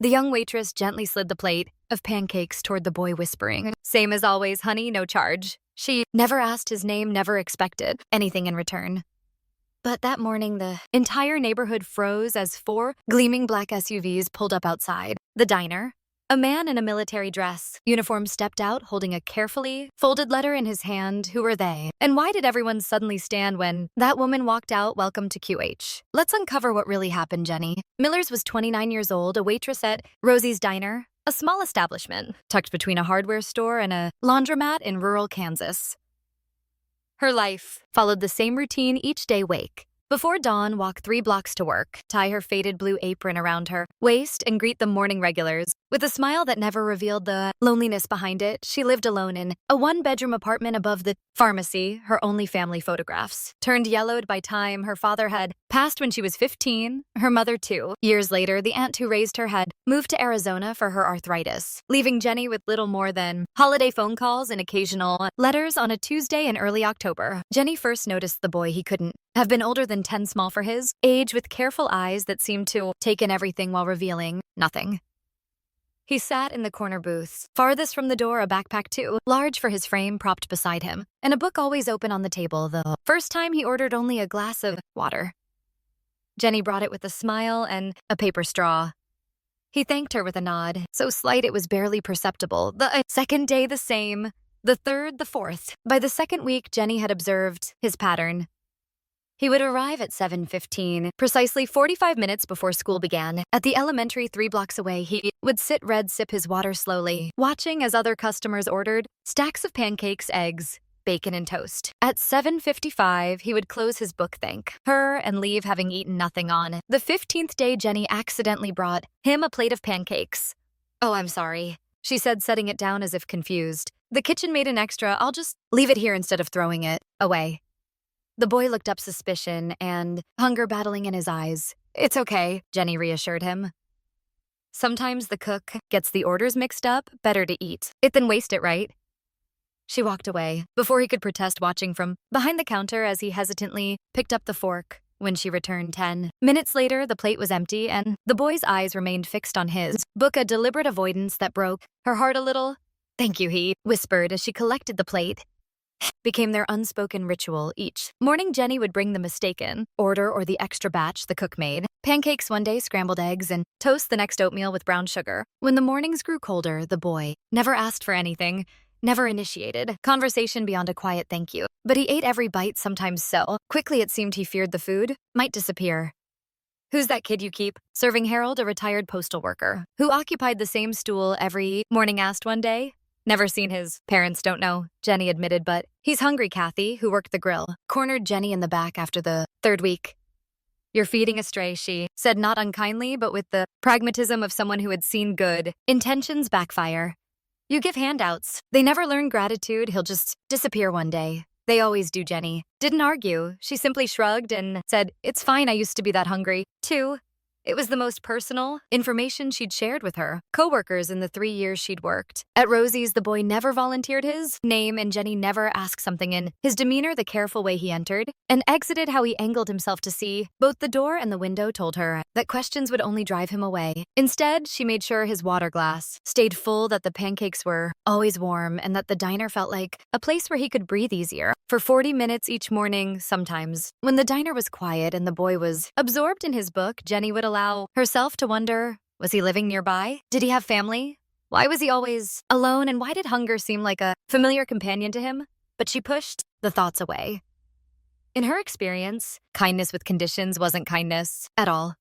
The young waitress gently slid the plate of pancakes toward the boy, whispering, "Same as always, honey, no charge." She never asked his name, never expected anything in return. But that morning, the entire neighborhood froze as 4 gleaming black SUVs pulled up outside the diner. A man in a military dress uniform stepped out, holding a carefully folded letter in his hand. Who were they? And why did everyone suddenly stand when that woman walked out? "Welcome to QH. Let's uncover what really happened, Jenny." Millers was 29 years old, a waitress at Rosie's Diner, a small establishment tucked between a hardware store and a laundromat in rural Kansas. Her life followed the same routine each day. Wake before dawn, walk 3 blocks to work, tie her faded blue apron around her waist, and greet the morning regulars. With a smile that never revealed the loneliness behind it, she lived alone in a 1-bedroom apartment above the pharmacy. Her only family photographs turned yellowed by time. Her father had passed when she was 15, her mother too. Years later, the aunt who raised her had moved to Arizona for her arthritis, leaving Jenny with little more than holiday phone calls and occasional letters. On a Tuesday in early October, Jenny first noticed the boy. He couldn't have been older than 10, small for his age, with careful eyes that seemed to take in everything while revealing nothing. He sat in the corner booth, farthest from the door, a backpack too large for his frame propped beside him, and a book always open on the table. The first time he ordered only a glass of water. Jenny brought it with a smile and a paper straw. He thanked her with a nod, so slight it was barely perceptible. The second day the same, the third, the fourth. By the second week, Jenny had observed his pattern. He would arrive at 7:15, precisely 45 minutes before school began. At the elementary 3 blocks away, he would sit sip his water slowly, watching as other customers ordered stacks of pancakes, eggs, bacon, and toast. At 7:55, he would close his book, thank her, and leave, having eaten nothing. On the 15th day, Jenny accidentally brought him a plate of pancakes. "Oh, I'm sorry," she said, setting it down as if confused. "The kitchen made an extra. I'll just leave it here instead of throwing it away." The boy looked up, suspicion and hunger battling in his eyes. "It's okay," Jenny reassured him. "Sometimes the cook gets the orders mixed up. Better to eat it than waste it, right?" She walked away before he could protest, watching from behind the counter as he hesitantly picked up the fork. When she returned 10 minutes later, the plate was empty and the boy's eyes remained fixed on his book, a deliberate avoidance that broke her heart a little. "Thank you," he whispered as she collected the plate. Became their unspoken ritual. Each morning, Jenny would bring the mistaken order or the extra batch the cook made. Pancakes one day, scrambled eggs, and toast the next, oatmeal with brown sugar. When the mornings grew colder, the boy never asked for anything, never initiated conversation beyond a quiet thank you. But he ate every bite, sometimes so quickly it seemed he feared the food might disappear. "Who's that kid you keep serving?" Harold, a retired postal worker who occupied the same stool every morning, asked one day. "Never seen his parents, don't know," Jenny admitted, "but he's hungry." Kathy, who worked the grill, cornered Jenny in the back after the 3rd week. "You're feeding a stray," she said, not unkindly, but with the pragmatism of someone who had seen good intentions backfire. "You give handouts. They never learn gratitude. He'll just disappear one day." "They always do." Jenny didn't argue. She simply shrugged and said, "It's fine. I used to be that hungry, too." It was the most personal information she'd shared with her coworkers in the 3 years she'd worked. At Rosie's, the boy never volunteered his name, and Jenny never asked something in his demeanor. The careful way he entered and exited, how he angled himself to see both the door and the window, told her that questions would only drive him away. Instead, she made sure his water glass stayed full, that the pancakes were always warm, and that the diner felt like a place where he could breathe easier. For 40 minutes each morning, sometimes, when the diner was quiet and the boy was absorbed in his book, Jenny would allow herself to wonder, was he living nearby? Did he have family? Why was he always alone? And why did hunger seem like a familiar companion to him? But she pushed the thoughts away. In her experience, kindness with conditions wasn't kindness at all.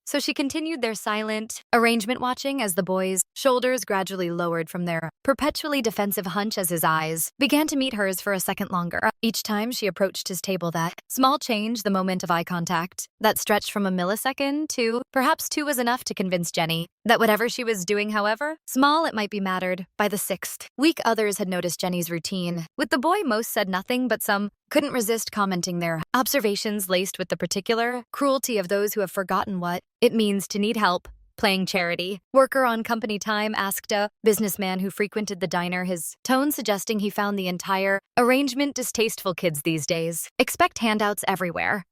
So she continued their silent arrangement, watching as the boy's shoulders gradually lowered from their perpetually defensive hunch as his eyes began to meet hers for a second longer. Each time she approached his table, that small change, the moment of eye contact, that stretched from a millisecond to perhaps 2, was enough to convince Jenny that whatever she was doing, however small it might be, mattered. By the 6th week, others had noticed Jenny's routine. With the boy, most said nothing, but some couldn't resist commenting, their observations laced with the particular cruelty of those who have forgotten what it means to need help. Playing charity worker on company time, asked a businessman who frequented the diner, his tone suggesting he found the entire arrangement distasteful. "Kids these days expect handouts everywhere."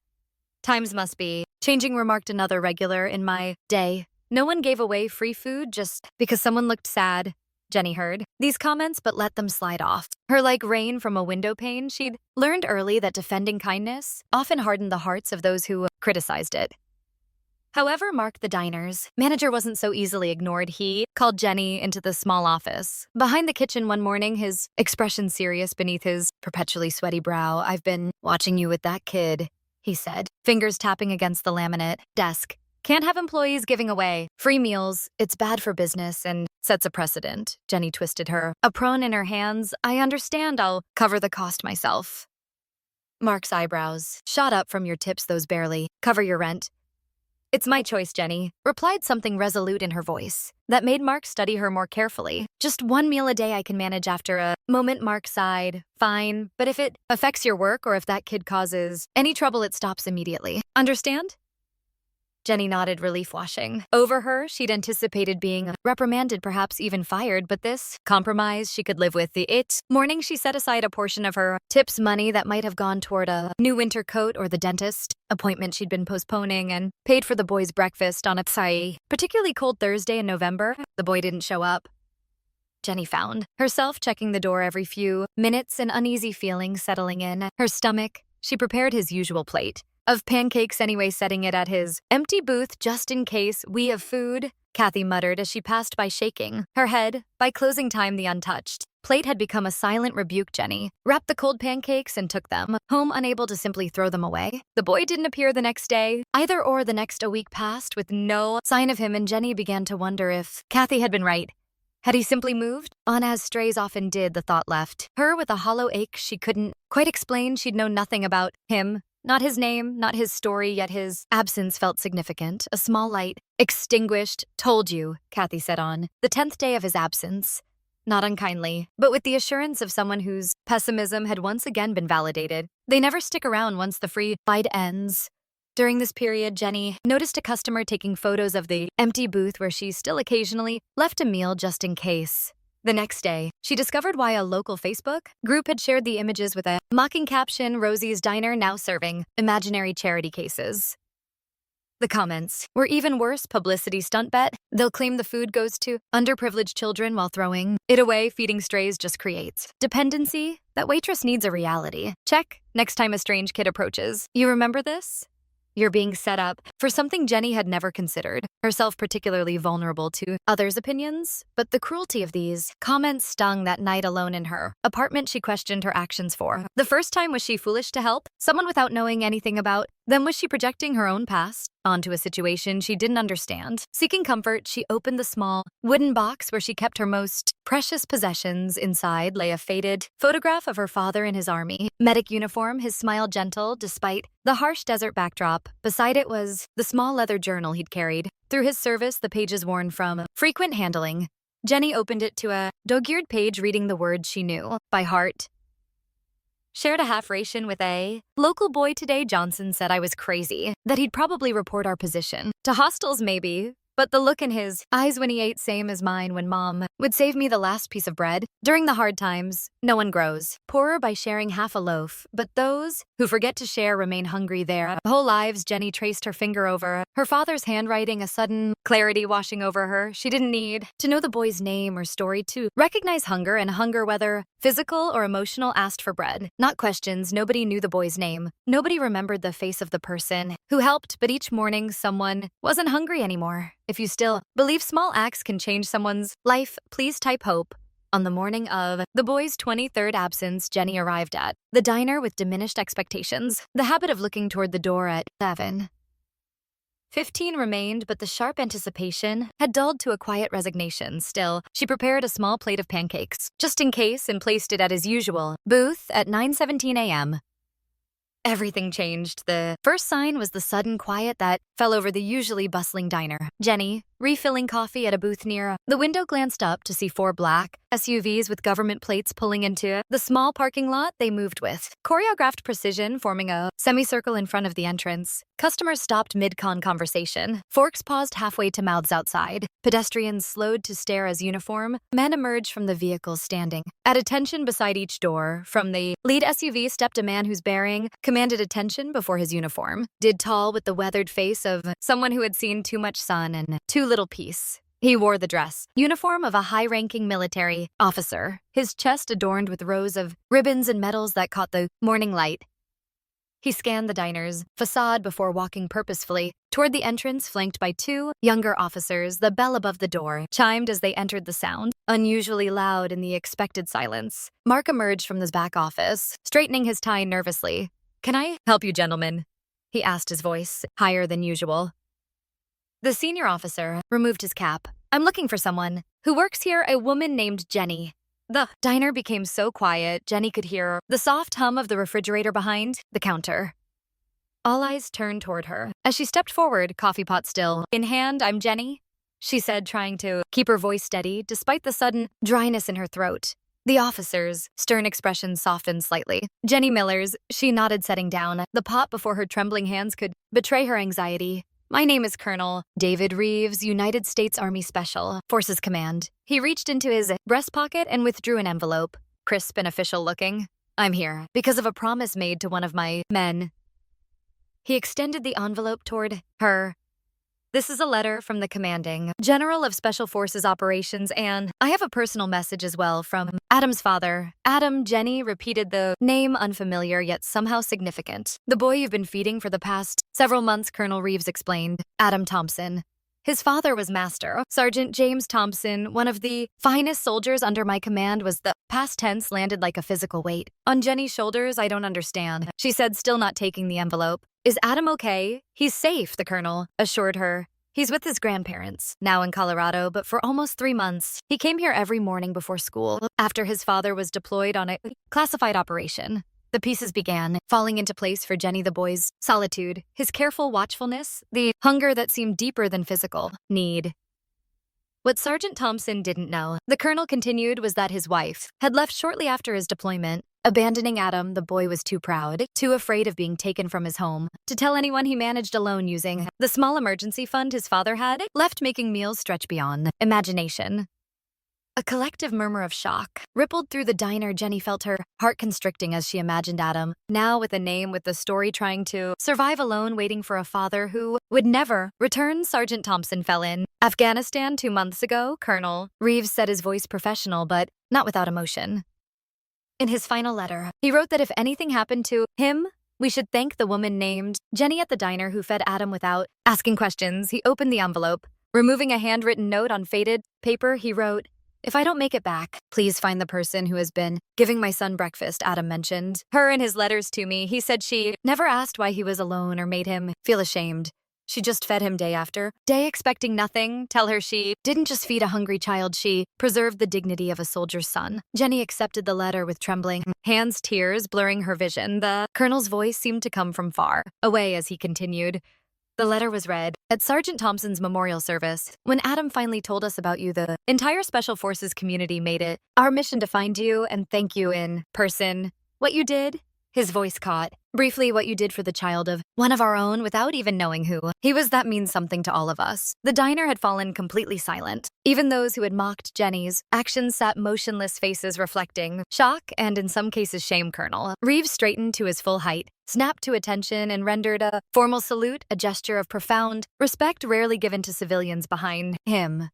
"Times must be changing," remarked another regular. "In my day, No one gave away free food just because someone looked sad. Jenny heard these comments but let them slide off. Her like rain from a window pane, she'd learned early that defending kindness often hardened the hearts of those who criticized it. However, Mark the diner's manager wasn't so easily ignored. He called Jenny into the small office. Behind the kitchen one morning, his expression serious beneath his perpetually sweaty brow. "I've been watching you with that kid," he said, fingers tapping against the laminate desk. "Can't have employees giving away free meals. It's bad for business and sets a precedent." Jenny twisted her apron in her hands. "I understand. I'll cover the cost myself." Mark's eyebrows shot up. "From your tips, those barely cover your rent." "It's my choice," Jenny replied, something resolute in her voice that made Mark study her more carefully. "Just one meal a day I can manage." After a moment, Mark sighed. "Fine, but if it affects your work or if that kid causes any trouble, it stops immediately. Understand?" Jenny nodded, relief washing over her. She'd anticipated being reprimanded, perhaps even fired, but this compromise she could live with. Morning, she set aside a portion of her tips money that might have gone toward a new winter coat or the dentist appointment she'd been postponing, and paid for the boy's breakfast on a particularly cold Thursday in November. The boy didn't show up. Jenny found herself checking the door every few minutes, an uneasy feeling settling in her stomach. She prepared his usual plate of pancakes anyway, setting it at his empty booth just in case. "We have food," Kathy muttered as she passed by, shaking her head. By closing time, the untouched plate had become a silent rebuke. Jenny wrapped the cold pancakes and took them home, unable to simply throw them away. The boy didn't appear the next day either, or the next. A week passed with no sign of him, and Jenny began to wonder if Kathy had been right. Had he simply moved on, as strays often did? The thought left her with a hollow ache she couldn't quite explain. She'd known nothing about him. Not his name, not his story, yet his absence felt significant. A small light extinguished. "Told you," Kathy said on the 10th day of his absence. Not unkindly, but with the assurance of someone whose pessimism had once again been validated. They never stick around once the free ride ends. During this period, Jenny noticed a customer taking photos of the empty booth where she still occasionally left a meal just in case. The next day, she discovered why a local Facebook group had shared the images with a mocking caption, "Rosie's Diner now serving imaginary charity cases." The comments were even worse. "Publicity stunt bet. They'll claim the food goes to underprivileged children while throwing it away. Feeding strays just creates dependency. That waitress needs a reality check next time a strange kid approaches. You remember this? You're being set up for something." Jenny had never considered herself particularly vulnerable to others' opinions, but the cruelty of these comments stung. That night, alone in her apartment, she questioned her actions for the first time. Was she foolish to help someone without knowing anything about them? Was she projecting her own past onto a situation she didn't understand? Seeking comfort, she opened the small wooden box where she kept her most precious possessions. Inside lay a faded photograph of her father in his army medic uniform, his smile gentle despite the harsh desert backdrop. Beside it was the small leather journal he'd carried through his service, the pages worn from frequent handling. Jenny opened it to a dog-eared page, reading the words she knew by heart. "Shared a half ration with a local boy today. Johnson said I was crazy, that he'd probably report our position to hostels maybe, but the look in his eyes when he ate, same as mine when Mom would save me the last piece of bread during the hard times. No one grows poorer by sharing half a loaf, but those who forget to share remain hungry their whole lives." Jenny traced her finger over her father's handwriting, a sudden clarity washing over her. She didn't need to know the boy's name or story to recognize hunger, and hunger, whether physical or emotional, asked for bread, not questions. Nobody knew the boy's name. Nobody remembered the face of the person who helped, but each morning someone wasn't hungry anymore. If you still believe small acts can change someone's life, please type hope. On the morning of the boy's 23rd absence, Jenny arrived at the diner with diminished expectations, the habit of looking toward the door at 7:15 remained, but the sharp anticipation had dulled to a quiet resignation. Still, she prepared a small plate of pancakes, just in case, and placed it at his usual booth at 9:17 a.m. Everything changed. The first sign was the sudden quiet that fell over the usually bustling diner. Jenny, refilling coffee at a booth near the window, glanced up to see 4 black SUVs with government plates pulling into the small parking lot. They moved with choreographed precision, forming a semicircle in front of the entrance. Customers stopped mid-con conversation. Forks paused halfway to mouths outside. Pedestrians slowed to stare as uniformed men emerged from the vehicles, standing at attention beside each door. From the lead SUV stepped a man whose bearing commanded attention before his uniform did, tall with the weathered face of someone who had seen too much sun and too little piece. He wore the dress, uniform of a high-ranking military officer, his chest adorned with rows of ribbons and medals that caught the morning light. He scanned the diner's facade before walking purposefully toward the entrance, flanked by two younger officers. The bell above the door chimed as they entered, the sound unusually loud in the expected silence. Mark emerged from his back office, straightening his tie nervously. "Can I help you, gentlemen?" he asked, his voice higher than usual. The senior officer removed his cap. "I'm looking for someone who works here, a woman named Jenny." The diner became so quiet, Jenny could hear the soft hum of the refrigerator behind the counter. All eyes turned toward her. As she stepped forward, coffee pot still in hand, "I'm Jenny," she said, trying to keep her voice steady despite the sudden dryness in her throat. The officer's stern expression softened slightly. "Jenny Millers," she nodded, setting down the pot before her trembling hands could betray her anxiety. "My name is Colonel David Reeves, United States Army Special Forces Command." He reached into his breast pocket and withdrew an envelope, crisp and official looking. "I'm here because of a promise made to one of my men." He extended the envelope toward her. "This is a letter from the commanding general of Special Forces Operations, and I have a personal message as well from Adam's father." "Adam," Jenny repeated, the name unfamiliar yet somehow significant. "The boy you've been feeding for the past several months," Colonel Reeves explained. "Adam Thompson. His father was Master Sergeant James Thompson, one of the finest soldiers under my command." Was the past tense landed like a physical weight on Jenny's shoulders. "I don't understand," she said, still not taking the envelope. "Is Adam okay?" "He's safe," the colonel assured her. "He's with his grandparents, now in Colorado, but for almost 3 months. He came here every morning before school, after his father was deployed on a classified operation." The pieces began falling into place for Jenny, the boy's solitude, his careful watchfulness, the hunger that seemed deeper than physical need. What Sergeant Thompson didn't know, the colonel continued, was that his wife had left shortly after his deployment. Abandoning Adam, the boy was too proud, too afraid of being taken from his home, to tell anyone. He managed alone using the small emergency fund his father had left, making meals stretch beyond imagination. A collective murmur of shock rippled through the diner. Jenny felt her heart constricting as she imagined Adam, now with a name, with the story, trying to survive alone, waiting for a father who would never return. Sergeant Thompson fell in Afghanistan 2 months ago, Colonel Reeves said, his voice professional but not without emotion. In his final letter, he wrote that if anything happened to him, we should thank the woman named Jenny at the diner who fed Adam without asking questions. He opened the envelope. Removing a handwritten note on faded paper, he wrote, "If I don't make it back, please find the person who has been giving my son breakfast." Adam mentioned her in his letters to me. He said she never asked why he was alone or made him feel ashamed. She just fed him day after day, expecting nothing. Tell her she didn't just feed a hungry child, she preserved the dignity of a soldier's son. Jenny accepted the letter with trembling hands, tears blurring her vision. The colonel's voice seemed to come from far away as he continued. The letter was read at Sergeant Thompson's memorial service. "When Adam finally told us about you, the entire Special Forces community made it our mission to find you and thank you in person. What you did," his voice caught briefly, "what you did for the child of one of our own without even knowing who he was, that means something to all of us." The diner had fallen completely silent. Even those who had mocked Jenny's actions sat motionless, faces reflecting shock and in some cases shame. Colonel Reeves straightened to his full height, snapped to attention, and rendered a formal salute, a gesture of profound respect rarely given to civilians behind him.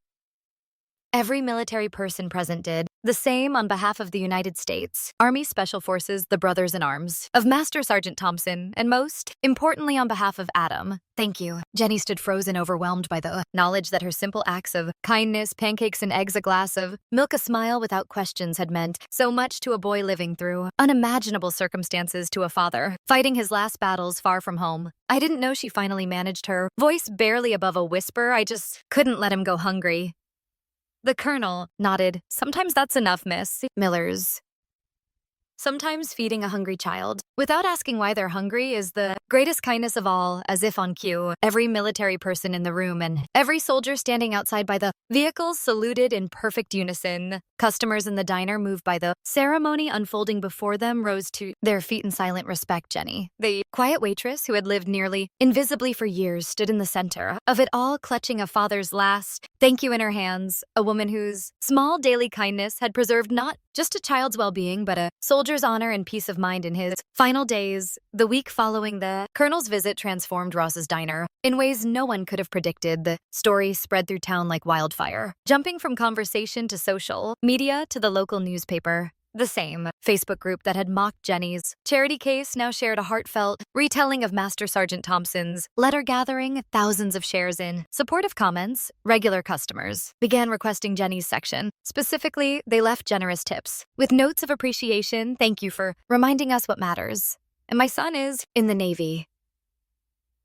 Every military person present did the same on behalf of the United States Army Special Forces, the brothers in arms of Master Sergeant Thompson, and most importantly on behalf of Adam. "Thank you." Jenny stood frozen, overwhelmed by the knowledge that her simple acts of kindness, pancakes and eggs, a glass of milk, a smile without questions, had meant so much to a boy living through unimaginable circumstances, to a father fighting his last battles far from home. "I didn't know," she finally managed, her voice barely above a whisper. "I just couldn't let him go hungry." The colonel nodded. "Sometimes that's enough, Miss Millers. Sometimes feeding a hungry child without asking why they're hungry is the greatest kindness of all." As if on cue, every military person in the room and every soldier standing outside by the vehicles saluted in perfect unison. Customers in the diner, moved by the ceremony unfolding before them, rose to their feet in silent respect. Jenny, the quiet waitress who had lived nearly invisibly for years, stood in the center of it all, clutching a father's last thank you in her hands, a woman whose small daily kindness had preserved not just a child's well-being but a soldier's teacher's honor and peace of mind in his final days. The week following the Colonel's visit transformed Ross's diner in ways no one could have predicted. The story spread through town like wildfire, jumping from conversation to social media to the local newspaper. The same Facebook group that had mocked Jenny's charity case now shared a heartfelt retelling of Master Sergeant Thompson's letter, gathering thousands of shares in supportive comments. Regular customers began requesting Jenny's section. Specifically, they left generous tips with notes of appreciation. Thank you for reminding us what matters. And my son is in the Navy.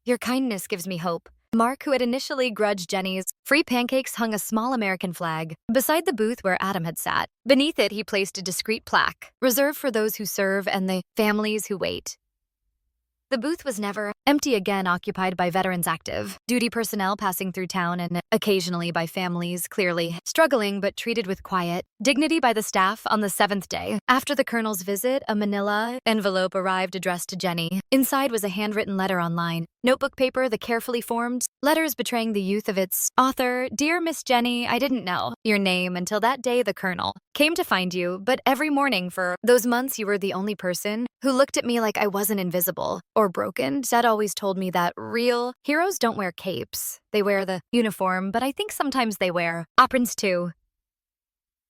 Your kindness gives me hope. Mark, who had initially grudged Jenny's free pancakes, hung a small American flag beside the booth where Adam had sat. Beneath it, he placed a discreet plaque, reserved for those who serve and the families who wait. The booth was never empty again, occupied by veterans active duty personnel passing through town and occasionally by families clearly struggling but treated with quiet dignity by the staff. On the seventh day after the Colonel's visit, a manila envelope arrived addressed to Jenny. Inside was a handwritten letter on line notebook paper, the carefully formed letters betraying the youth of its author. Dear Miss Jenny, I didn't know your name until that day the Colonel came to find you, but every morning for those months you were the only person who looked at me like I wasn't invisible or broken. Dad always told me that real heroes don't wear capes. They wear the uniform, but I think sometimes they wear aprons too.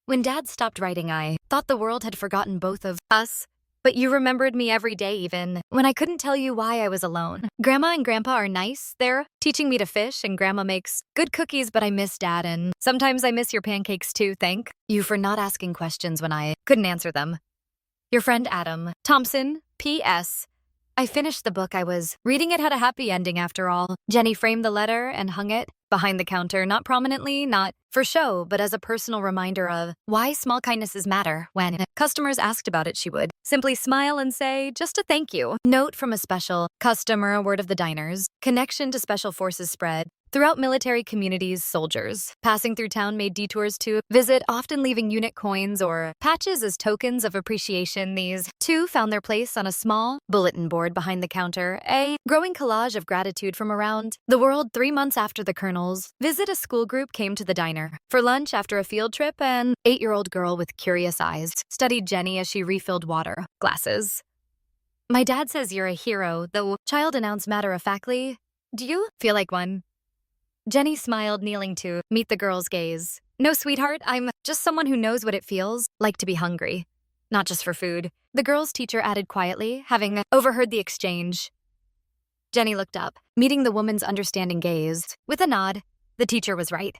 When Dad stopped writing, I thought the world had forgotten both of us. But you remembered me every day, even when I couldn't tell you why I was alone. Grandma and Grandpa are nice. They're teaching me to fish, and Grandma makes good cookies, but I miss Dad, and sometimes I miss your pancakes too. Thank you for not asking questions when I couldn't answer them. Your friend Adam Thompson, P.S. I finished the book I was reading. It had a happy ending after all. Jenny framed the letter and hung it behind the counter, not prominently, not for show, but as a personal reminder of why small kindnesses matter. When customers asked about it, she would simply smile and say, just a thank you. Note from a special customer, a word of the diners. Connection to special forces spread throughout military communities. Soldiers passing through town made detours to visit, often leaving unit coins or patches as tokens of appreciation. These too found their place on a small bulletin board behind the counter, a growing collage of gratitude from around the world. 3 months after the Colonel's visit, a school group came to the diner for lunch after a field trip. An 8-year-old girl with curious eyes studied Jenny as she refilled water glasses. My dad says you're a hero, the child announced matter-of-factly. Do you feel like one? Jenny smiled, kneeling to meet the girl's gaze. No, sweetheart, I'm just someone who knows what it feels like to be hungry. Not just for food, the girl's teacher added quietly, having overheard the exchange. Jenny looked up, meeting the woman's understanding gaze. With a nod, the teacher was right.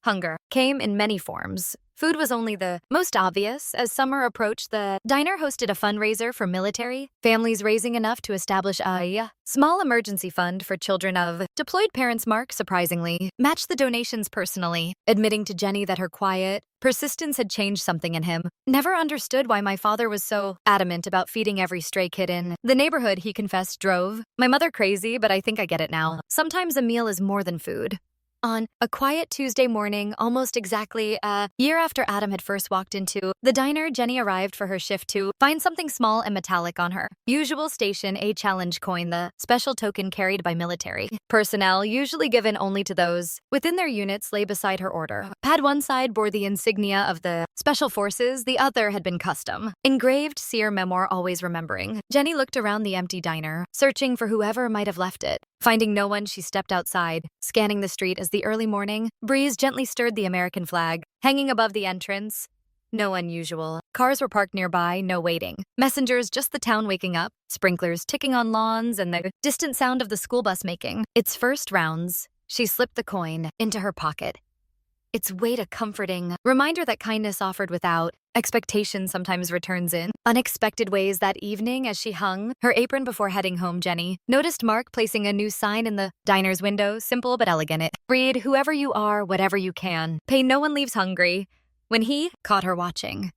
Hunger came in many forms. Food was only the most obvious. As summer approached, the diner hosted a fundraiser for military families, raising enough to establish a small emergency fund for children of deployed parents. Mark, surprisingly, matched the donations personally, admitting to Jenny that her quiet persistence had changed something in him. Never understood why my father was so adamant about feeding every stray kid in the neighborhood, he confessed, drove my mother crazy, but I think I get it now. Sometimes a meal is more than food. On a quiet Tuesday morning, almost exactly a year after Adam had first walked into the diner, Jenny arrived for her shift to find something small and metallic on her usual station, a challenge coin, the special token carried by military personnel, usually given only to those within their units, lay beside her order. Pad one side bore the insignia of the Special Forces, the other had been custom engraved Seer Memoir, always remembering. Jenny looked around the empty diner, searching for whoever might have left it. Finding no one, she stepped outside, scanning the street as the early morning breeze gently stirred the American flag hanging above the entrance. No unusual. Cars were parked nearby, no waiting. Messengers, just the town waking up, sprinklers ticking on lawns, and the distant sound of the school bus making its first rounds. She slipped the coin into her pocket. Its weight a comforting reminder that kindness offered without expectation sometimes returns in unexpected ways. That evening, as she hung her apron before heading home, Jenny noticed Mark placing a new sign in the diner's window, simple but elegant. It read, "Whoever you are, whatever you can, pay no one leaves hungry." When he caught her watching,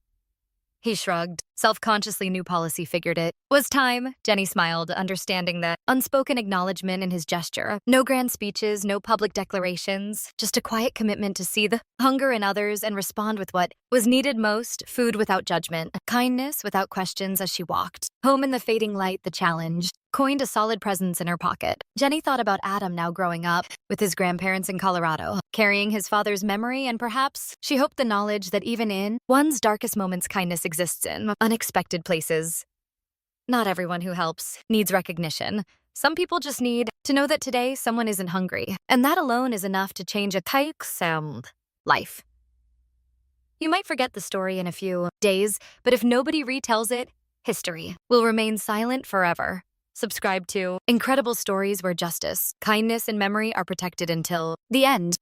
he shrugged. Self-consciously, new policy figured it was time. Jenny smiled, understanding the unspoken acknowledgement in his gesture. No grand speeches, no public declarations, just a quiet commitment to see the hunger in others and respond with what was needed most, food without judgment, kindness without questions. As she walked home in the fading light, the challenge coined a solid presence in her pocket. Jenny thought about Adam now growing up with his grandparents in Colorado, carrying his father's memory, and perhaps she hoped the knowledge that even in one's darkest moments, kindness exists in unexpected places. Not everyone who helps needs recognition. Some people just need to know that today someone isn't hungry, and that alone is enough to change a life. You might forget the story in a few days, but if nobody retells it, history will remain silent forever. Subscribe to Incredible Stories where justice, kindness, and memory are protected until the end.